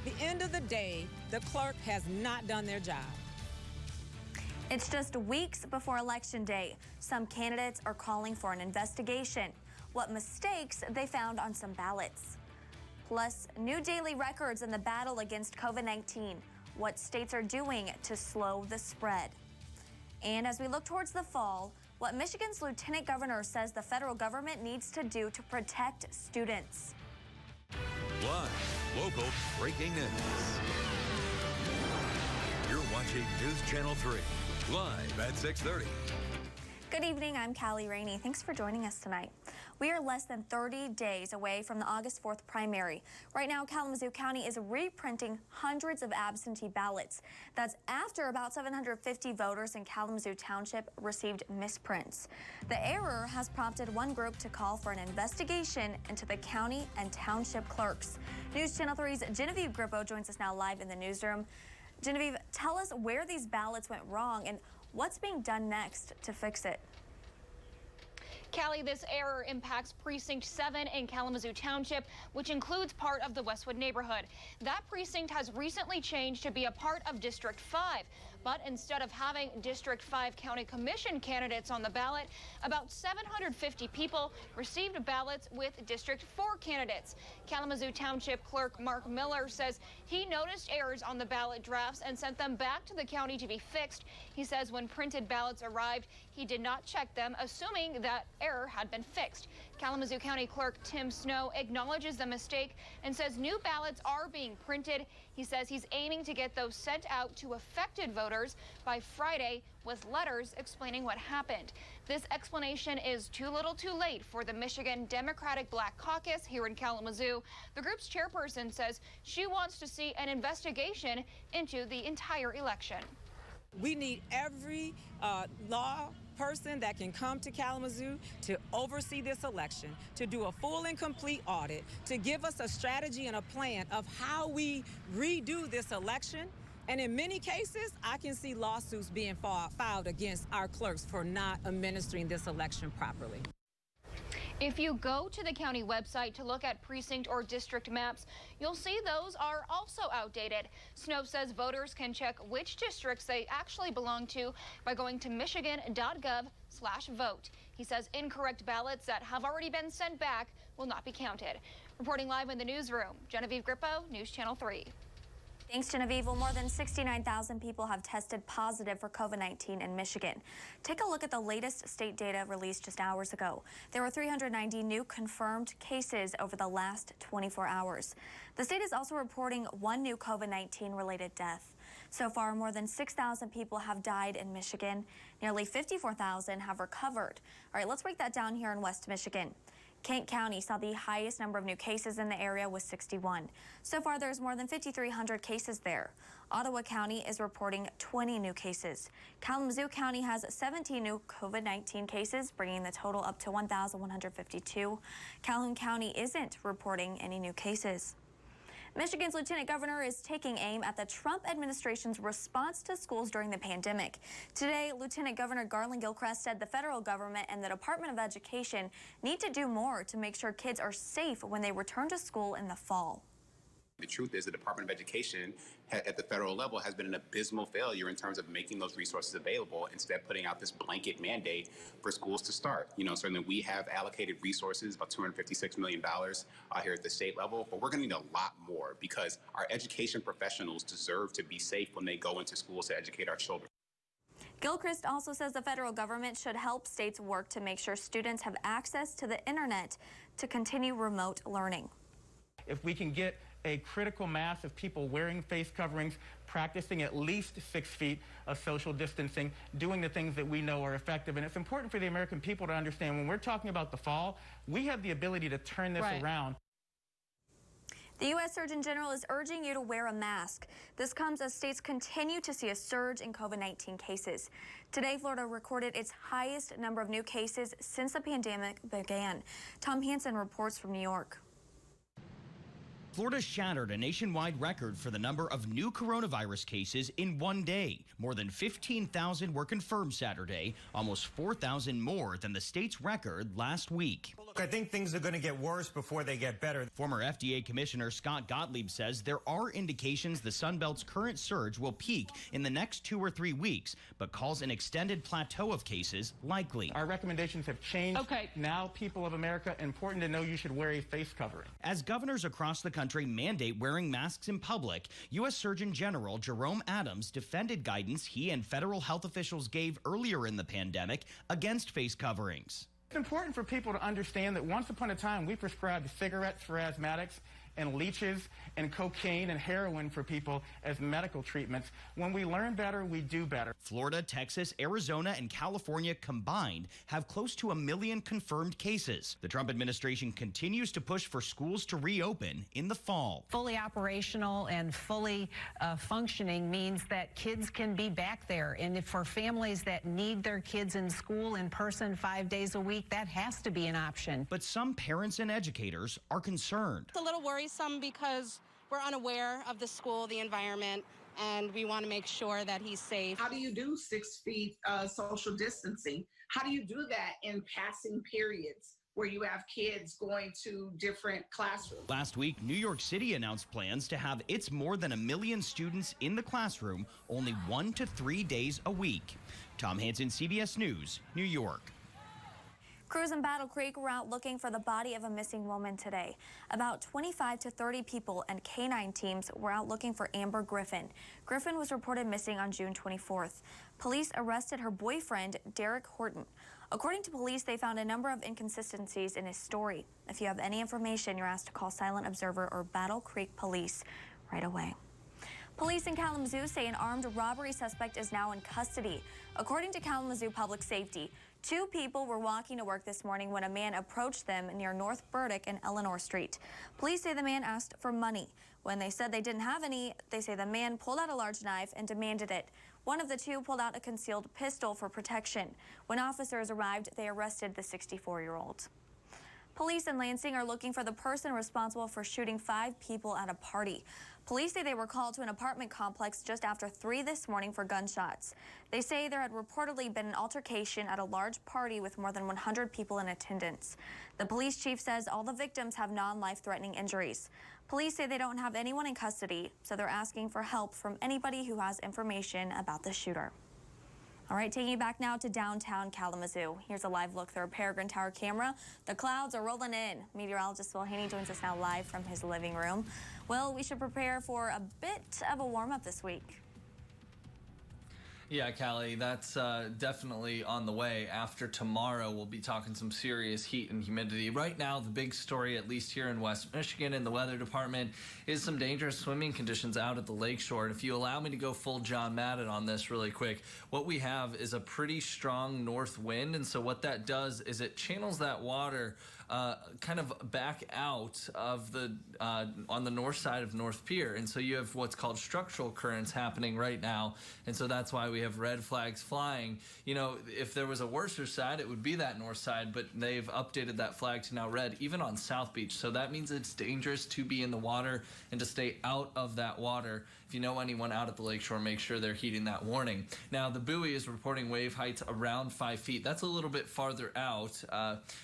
the end of the day, the clerk has not done their job. It's just weeks before Election Day. Some candidates are calling for an investigation. What mistakes they found on some ballots. Plus, new daily records in the battle against COVID-19. What states are doing to slow the spread. And as we look towards the fall, what Michigan's Lieutenant Governor says the federal government needs to do to protect students. Live, local, breaking news. You're watching News Channel 3, live at 6:30. Good evening, I'm Callie Rainey. Thanks for joining us tonight. We are less than 30 days away from the August 4th primary. Right now, Kalamazoo County is reprinting hundreds of absentee ballots. That's after about 750 voters in Kalamazoo Township received misprints. The error has prompted one group to call for an investigation into the county and township clerks. News Channel 3's Genevieve Grippo joins us now live in the newsroom. Genevieve, tell us where these ballots went wrong and what's being done next to fix it. Callie, this error impacts Precinct 7 in Kalamazoo Township, which includes part of the Westwood neighborhood. That precinct has recently changed to be a part of District 5. But instead of having District 5 County Commission candidates on the ballot, about 750 people received ballots with District 4 candidates. Kalamazoo Township Clerk Mark Miller says he noticed errors on the ballot drafts and sent them back to the county to be fixed. He says when printed ballots arrived, he did not check them, assuming that error had been fixed. Kalamazoo County Clerk Tim Snow acknowledges the mistake and says new ballots are being printed. He says he's aiming to get those sent out to affected voters by Friday with letters explaining what happened. This explanation is too little too late for the Michigan Democratic Black Caucus here in Kalamazoo. The group's chairperson says she wants to see an investigation into the entire election. We need every law person that can come to Kalamazoo to oversee this election, to do a full and complete audit, to give us a strategy and a plan of how we redo this election. And in many cases, I can see lawsuits being filed against our clerks for not administering this election properly. If you go to the county website to look at precinct or district maps, you'll see those are also outdated. Snow says voters can check which districts they actually belong to by going to michigan.gov/vote. He says incorrect ballots that have already been sent back will not be counted. Reporting live in the newsroom, Genevieve Grippo, News Channel 3. Thanks, Genevieve. Well, more than 69,000 people have tested positive for COVID-19 in Michigan. Take a look at the latest state data released just hours ago. There were 390 new confirmed cases over the last 24 hours. The state is also reporting one new COVID-19 related death. So far, more than 6,000 people have died in Michigan. Nearly 54,000 have recovered. All right, let's break that down here in West Michigan. Kent County saw the highest number of new cases in the area with 61. So far, there's more than 5,300 cases there. Ottawa County is reporting 20 new cases. Kalamazoo County has 17 new COVID-19 cases, bringing the total up to 1,152. Calhoun County isn't reporting any new cases. Michigan's Lieutenant Governor is taking aim at the Trump administration's response to schools during the pandemic. Today, Lieutenant Governor Garland Gilchrist said the federal government and the Department of Education need to do more to make sure kids are safe when they return to school in the fall. The truth is the Department of Education at the federal level has been an abysmal failure in terms of making those resources available, instead putting out this blanket mandate for schools to start. You know, certainly we have allocated resources, about $256 million here at the state level, but we're going to need a lot more because our education professionals deserve to be safe when they go into schools to educate our children. Gilchrist also says the federal government should help states work to make sure students have access to the internet to continue remote learning. If we can get a critical mass of people wearing face coverings, practicing at least 6 feet of social distancing, doing the things that we know are effective. And it's important for the American people to understand when we're talking about the fall, we have the ability to turn this around. The U.S. Surgeon General is urging you to wear a mask. This comes as states continue to see a surge in COVID-19 cases. Today, Florida recorded its highest number of new cases since the pandemic began. Tom Hansen reports from New York. Florida shattered a nationwide record for the number of new coronavirus cases in one day. More than 15,000 were confirmed Saturday, almost 4,000 more than the state's record last week. Look, I think things are going to get worse before they get better. Former FDA Commissioner Scott Gottlieb says there are indications the Sun Belt's current surge will peak in the next 2 or 3 weeks, but calls an extended plateau of cases likely. Our recommendations have changed. Okay. Now, people of America, important to know you should wear a face covering. As governors across the country mandate wearing masks in public, U.S. Surgeon General Jerome Adams defended guidance he and federal health officials gave earlier in the pandemic against face coverings. It's important for people to understand that once upon a time, we prescribed cigarettes for asthmatics and leeches and cocaine and heroin for people as medical treatments. When we learn better, we do better. Florida, Texas, Arizona, and California combined have close to 1 million confirmed cases. The Trump administration continues to push for schools to reopen in the fall. Fully operational and fully functioning means that kids can be back there. And for families that need their kids in school in person 5 days a week, that has to be an option. But some parents and educators are concerned. It's a little worrisome because we're unaware of the school, the environment, and we want to make sure that he's safe. How do you do 6 feet social distancing? How do you do that in passing periods where you have kids going to different classrooms? Last week, New York City announced plans to have its more than 1 million students in the classroom only 1 to 3 days a week. Tom Hansen, CBS News, New York. Crews in Battle Creek were out looking for the body of a missing woman today. About 25 to 30 people and canine teams were out looking for Amber Griffin. Griffin was reported missing on June 24th. Police arrested her boyfriend, Derek Horton. According to police, they found a number of inconsistencies in his story. If you have any information, you're asked to call Silent Observer or Battle Creek Police right away. Police in Kalamazoo say an armed robbery suspect is now in custody. According to Kalamazoo Public Safety, 2 people were walking to work this morning when a man approached them near North Burdick and Eleanor Street. Police say the man asked for money. When they said they didn't have any, they say the man pulled out a large knife and demanded it. One of the 2 pulled out a concealed pistol for protection. When officers arrived, they arrested the 64-year-old. Police in Lansing are looking for the person responsible for shooting 5 people at a party. Police say they were called to an apartment complex just after 3 this morning for gunshots. They say there had reportedly been an altercation at a large party with more than 100 people in attendance. The police chief says all the victims have non-life-threatening injuries. Police say they don't have anyone in custody, so they're asking for help from anybody who has information about the shooter. All right, taking you back now to downtown Kalamazoo. Here's a live look through a Peregrine Tower camera. The clouds are rolling in. Meteorologist Will Haney joins us now live from his living room. Well, we should prepare for a bit of a warm-up this week. Yeah, Callie, that's definitely on the way. After tomorrow, we'll be talking some serious heat and humidity. Right now, the big story, at least here in West Michigan in the weather department, is some dangerous swimming conditions out at the lakeshore. And if you allow me to go full John Madden on this really quick, what we have is a pretty strong north wind. And so what that does is it channels that water kind of back out of the on the north side of North Pier, and so you have what's called structural currents happening right now, and so that's why we have red flags flying. You know, if there was a worser side, it would be that north side, but they've updated that flag to now red, even on South Beach. So that means it's dangerous to be in the water and to stay out of that water. If you know anyone out at the lakeshore, make sure they're heeding that warning. Now, the buoy is reporting wave heights around 5 feet. That's a little bit farther out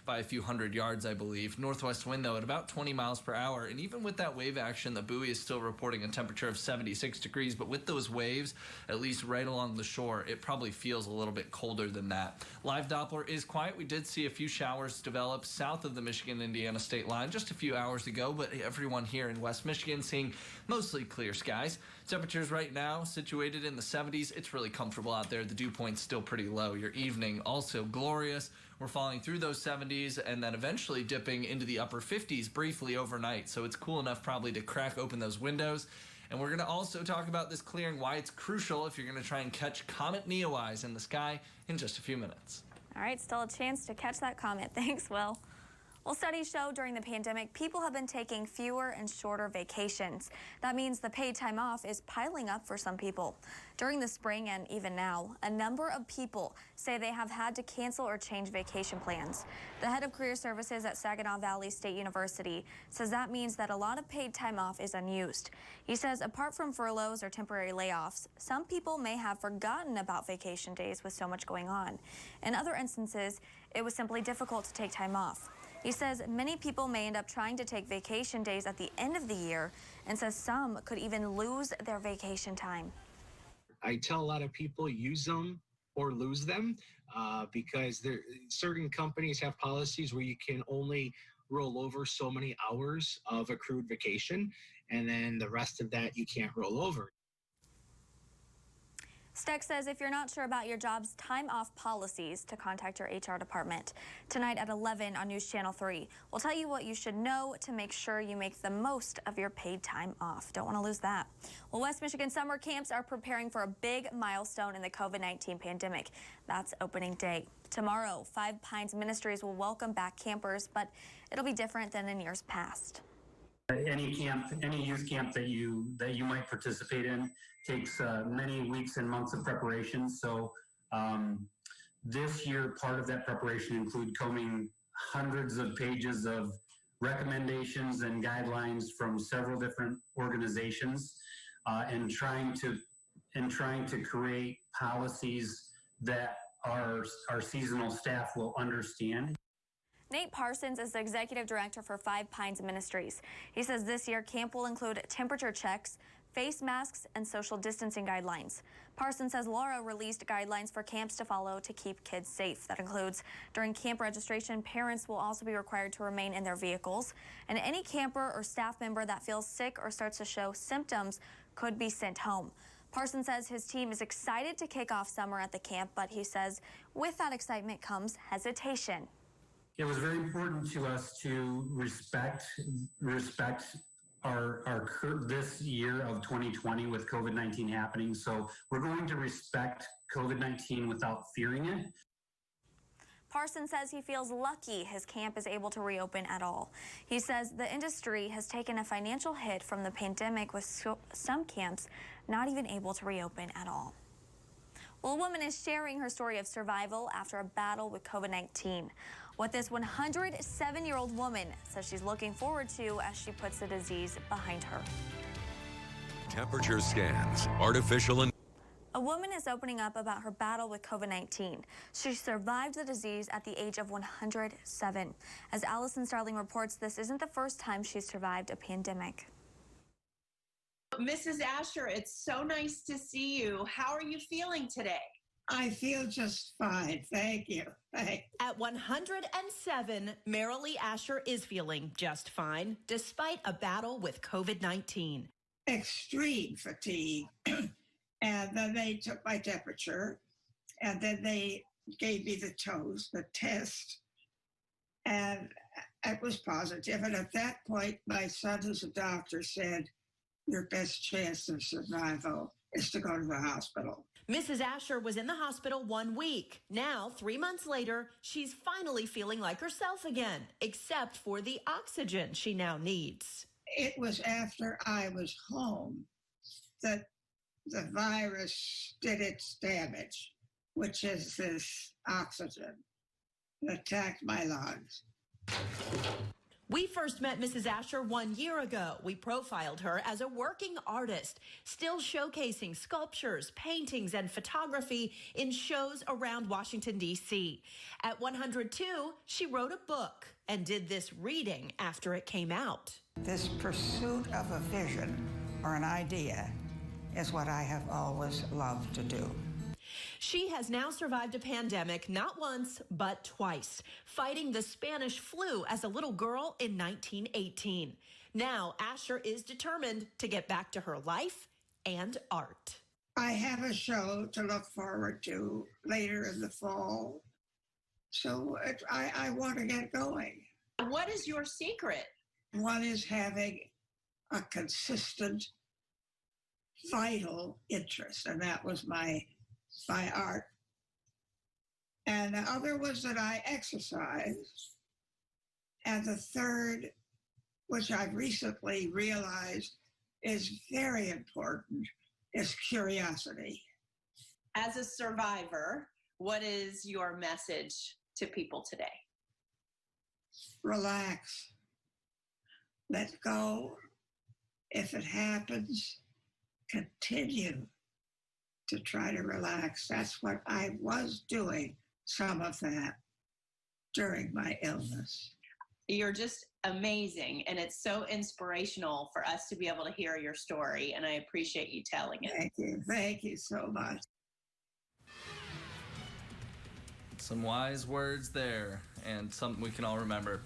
by a few hundred yards, I believe. Northwest wind, though, at about 20 miles per hour. And even with that wave action, the buoy is still reporting a temperature of 76 degrees. But with those waves, at least right along the shore, it probably feels a little bit colder than that. Live Doppler is quiet. We did see a few showers develop south of the Michigan-Indiana state line just a few hours ago, but everyone here in West Michigan seeing mostly clear skies. Temperatures right now situated in the 70s. It's really comfortable out there. The dew point's still pretty low. Your evening also glorious. We're falling through those 70s and then eventually dipping into the upper 50s briefly overnight. So it's cool enough probably to crack open those windows. And we're going to also talk about this clearing, why it's crucial if you're going to try and catch Comet Neowise in the sky in just a few minutes. All right, still a chance to catch that comet. Thanks, Will. Well, studies show during the pandemic, people have been taking fewer and shorter vacations. That means the paid time off is piling up for some people. During the spring and even now, a number of people say they have had to cancel or change vacation plans. The head of career services at Saginaw Valley State University says that means that a lot of paid time off is unused. He says apart from furloughs or temporary layoffs, some people may have forgotten about vacation days with so much going on. In other instances, it was simply difficult to take time off. He says many people may end up trying to take vacation days at the end of the year and says some could even lose their vacation time. I tell a lot of people use them or lose them because certain companies have policies where you can only roll over so many hours of accrued vacation, and then the rest of that you can't roll over. Steck says if you're not sure about your job's time off policies, to contact your HR department. Tonight at 11 on News Channel 3, we'll tell you what you should know to make sure you make the most of your paid time off. Don't want to lose that. Well, West Michigan summer camps are preparing for a big milestone in the COVID-19 pandemic. That's opening day. Tomorrow, Five Pines Ministries will welcome back campers, but it'll be different than in years past. Any camp, any youth camp that you might participate in takes many weeks and months of preparation. So this year, part of that preparation include combing hundreds of pages of recommendations and guidelines from several different organizations, and trying to create policies that our seasonal staff will understand. Nate Parsons is the executive director for Five Pines Ministries. He says this year camp will include temperature checks, face masks, and social distancing guidelines. Parsons says Laura released guidelines for camps to follow to keep kids safe. That includes during camp registration, parents will also be required to remain in their vehicles, and any camper or staff member that feels sick or starts to show symptoms could be sent home. Parsons says his team is excited to kick off summer at the camp, but he says with that excitement comes hesitation. It was very important to us to respect our this year of 2020 with COVID-19 happening. So we're going to respect COVID-19 without fearing it. Parsons says he feels lucky his camp is able to reopen at all. He says the industry has taken a financial hit from the pandemic, with some camps not even able to reopen at all. Well, a woman is sharing her story of survival after a battle with COVID-19. What this 107-year-old woman says she's looking forward to as she puts the disease behind her. Temperature scans, artificial and A woman is opening up about her battle with COVID-19. She survived the disease at the age of 107. As Allison Starling reports, this isn't the first time she's survived a pandemic. Mrs. Asher, it's so nice to see you. How are you feeling today? I feel just fine. Thank you. At 107, Marilee Asher is feeling just fine, despite a battle with COVID-19. Extreme fatigue. And then they took my temperature, and then they gave me the test, and it was positive. And at that point, my son, who's a doctor, said, your best chance of survival is to go to the hospital. Mrs. Asher was in the hospital 1 week. Now, 3 months later, she's finally feeling like herself again, except for the oxygen she now needs. It was after I was home that the virus did its damage, which is this oxygen that attacked my lungs. We first met Mrs. Asher 1 year ago. We profiled her as a working artist, still showcasing sculptures, paintings, and photography in shows around Washington, D.C. At 102, she wrote a book and did this reading after it came out. This pursuit of a vision or an idea is what I have always loved to do. She has now survived a pandemic not once, but twice, fighting the Spanish flu as a little girl in 1918. Now, Asher is determined to get back to her life and art. I have a show to look forward to later in the fall, so I want to get going. What is your secret? One is having a consistent, vital interest, and that was my art. And the other was that I exercise And the third, which I've recently realized is very important, is curiosity. As a survivor, what is your message to people today? Relax. Let go. If it happens, continue to try to relax. That's what I was doing, some of that, during my illness. You're just amazing, and it's so inspirational for us to be able to hear your story, and I appreciate you telling it. Thank you. Thank you so much. Some wise words there, and something we can all remember.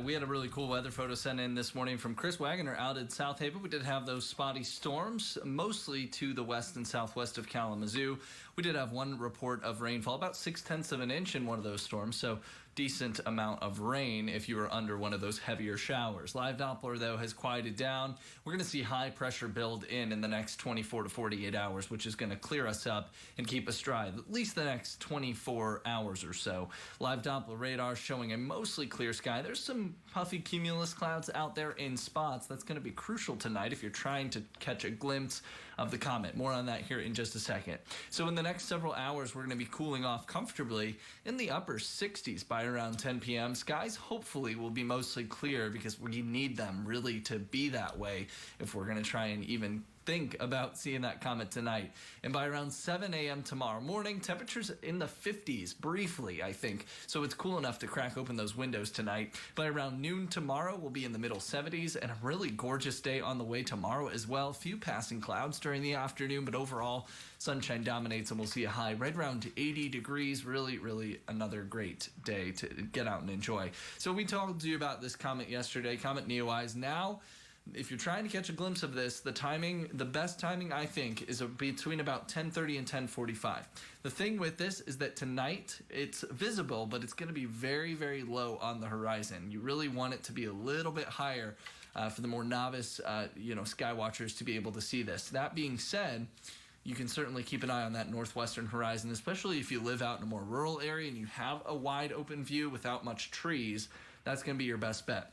We had a really cool weather photo sent in this morning from Chris Wagoner out at South Haven. We did have those spotty storms, mostly to the west and southwest of Kalamazoo. We did have one report of rainfall, about 0.6 of an inch in one of those storms, so decent amount of rain if you were under one of those heavier showers. Live Doppler, though, has quieted down. We're going to see high pressure build in the next 24 to 48 hours, which is going to clear us up and keep us dry, at least the next 24 hours or so. Live Doppler radar showing a mostly clear sky. There's some puffy cumulus clouds out there in spots. That's going to be crucial tonight if you're trying to catch a glimpse of the comet. More on that here in just a second. So in the next several hours, we're going to be cooling off comfortably in the upper 60s by around 10 p.m. Skies hopefully will be mostly clear because we need them really to be that way if we're going to try and even think about seeing that comet tonight. And by around 7 a.m. tomorrow morning, temperatures in the 50s briefly, I think. So it's cool enough to crack open those windows tonight. By around noon tomorrow, we'll be in the middle 70s and a really gorgeous day on the way tomorrow as well. Few passing clouds during the afternoon, but overall sunshine dominates and we'll see a high right around 80 degrees. Really, really another great day to get out and enjoy. So we told you about this comet yesterday, Comet Neowise. Now, if you're trying to catch a glimpse of this, the best timing, I think, is between about 10:30 and 10:45. The thing with this is that tonight it's visible, but it's going to be very, very low on the horizon. You really want it to be a little bit higher for the more novice, sky watchers to be able to see this. That being said, you can certainly keep an eye on that northwestern horizon, especially if you live out in a more rural area and you have a wide open view without much trees. That's going to be your best bet.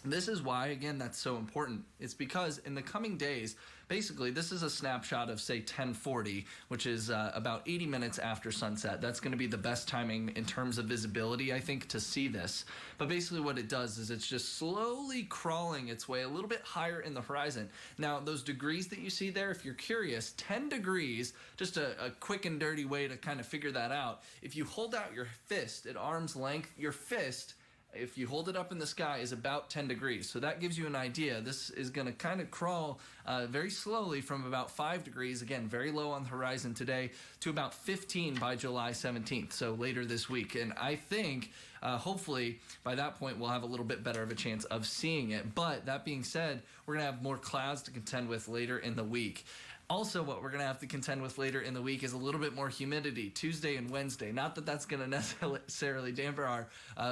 This is why, again, that's so important. It's because in the coming days, basically, this is a snapshot of, say, 10:40, which is about 80 minutes after sunset. That's going to be the best timing in terms of visibility, I think, to see this. But basically what it does is it's just slowly crawling its way a little bit higher in the horizon. Now, those degrees that you see there, if you're curious, 10 degrees, just a quick and dirty way to kind of figure that out. If you hold out your fist at arm's length, your fist, if you hold it up in the sky, is about 10 degrees. So that gives you an idea. This is going to kind of crawl very slowly from about 5 degrees, again, very low on the horizon today, to about 15 by July 17th, so later this week. And I think, hopefully, by that point, we'll have a little bit better of a chance of seeing it. But that being said, we're going to have more clouds to contend with later in the week. Also, what we're going to have to contend with later in the week is a little bit more humidity Tuesday and Wednesday. Not that that's going to necessarily dampen our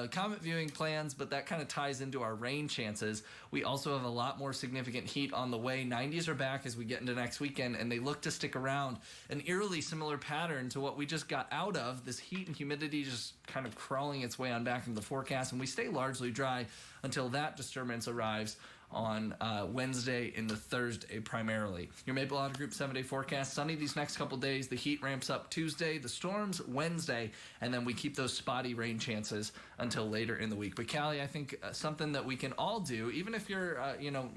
comet viewing plans, but that kind of ties into our rain chances. We also have a lot more significant heat on the way. 90s are back as we get into next weekend, and they look to stick around. An eerily similar pattern to what we just got out of, this heat and humidity just kind of crawling its way on back into the forecast, and we stay largely dry until that disturbance arrives on Wednesday into Thursday primarily. Your Maple Auto Group 7-day forecast: sunny these next couple days. The heat ramps up Tuesday, the storms Wednesday, and then we keep those spotty rain chances until later in the week. But Callie, I think something that we can all do, even if you're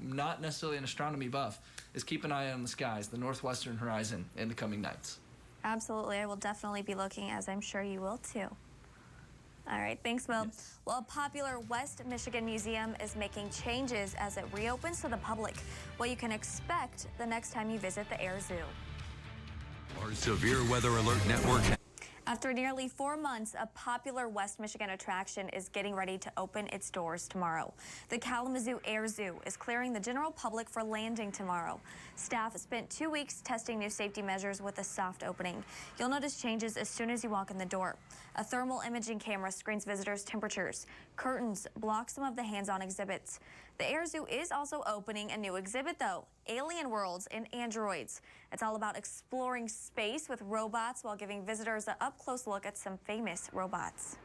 not necessarily an astronomy buff, is keep an eye on the skies, the northwestern horizon, in the coming nights. Absolutely. I will definitely be looking, as I'm sure you will too. All right, thanks, Will. Yes. Well, a popular West Michigan museum is making changes as it reopens to the public. What you can expect the next time you visit the Air Zoo. Our Severe Weather Alert Network. After nearly 4 months, a popular West Michigan attraction is getting ready to open its doors tomorrow. The Kalamazoo Air Zoo is clearing the general public for landing tomorrow. Staff spent 2 weeks testing new safety measures with a soft opening. You'll notice changes as soon as you walk in the door. A thermal imaging camera screens visitors' temperatures. Curtains block some of the hands-on exhibits. The Air Zoo is also opening a new exhibit, though: Alien Worlds and Androids. It's all about exploring space with robots while giving visitors an up-close look at some famous robots.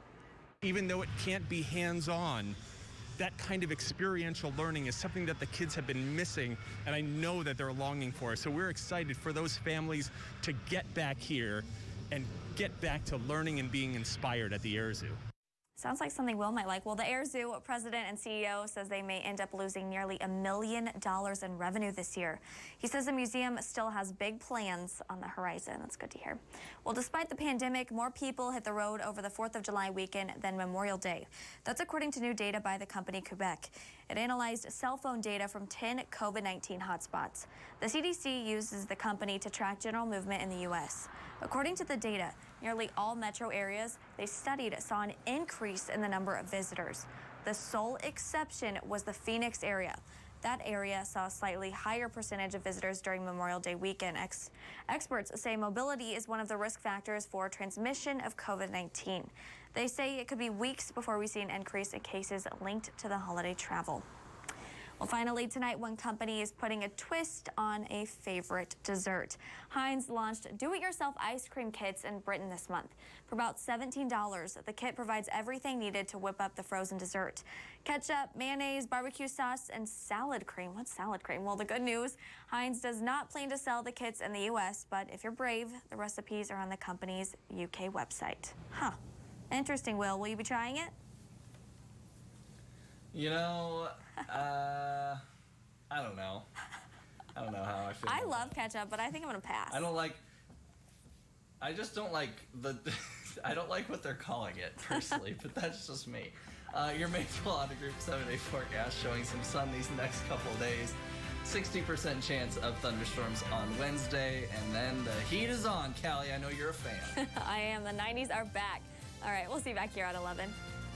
Even though it can't be hands-on, that kind of experiential learning is something that the kids have been missing, and I know that they're longing for. So we're excited for those families to get back here and get back to learning and being inspired at the Air Zoo. Sounds like something Will might like. Well, the Air Zoo president and CEO says they may end up losing nearly $1 million in revenue this year. He says the museum still has big plans on the horizon. That's good to hear. Well, despite the pandemic, more people hit the road over the 4th of July weekend than Memorial Day. That's according to new data by the company Quebec. It analyzed cell phone data from 10 COVID-19 hotspots. The CDC uses the company to track general movement in the U.S. According to the data, nearly all metro areas they studied saw an increase in the number of visitors. The sole exception was the Phoenix area. That area saw a slightly higher percentage of visitors during Memorial Day weekend. Experts say mobility is one of the risk factors for transmission of COVID-19. They say it could be weeks before we see an increase in cases linked to the holiday travel. Well, finally tonight, one company is putting a twist on a favorite dessert. Heinz launched do-it-yourself ice cream kits in Britain this month. For about $17, the kit provides everything needed to whip up the frozen dessert. Ketchup, mayonnaise, barbecue sauce, and salad cream. What's salad cream? Well, the good news, Heinz does not plan to sell the kits in the U.S., but if you're brave, the recipes are on the company's UK website. Huh. Interesting, Will. Will you be trying it? You know, I don't know. I don't know how I feel. I love ketchup, but I think I'm going to pass. I just don't like I don't like what they're calling it, personally, but that's just me. Your Mayfield on a Group 7-day forecast showing some sun these next couple of days. 60% chance of thunderstorms on Wednesday, and then the heat is on. Callie, I know you're a fan. I am. The 90s are back. All right, we'll see you back here at 11.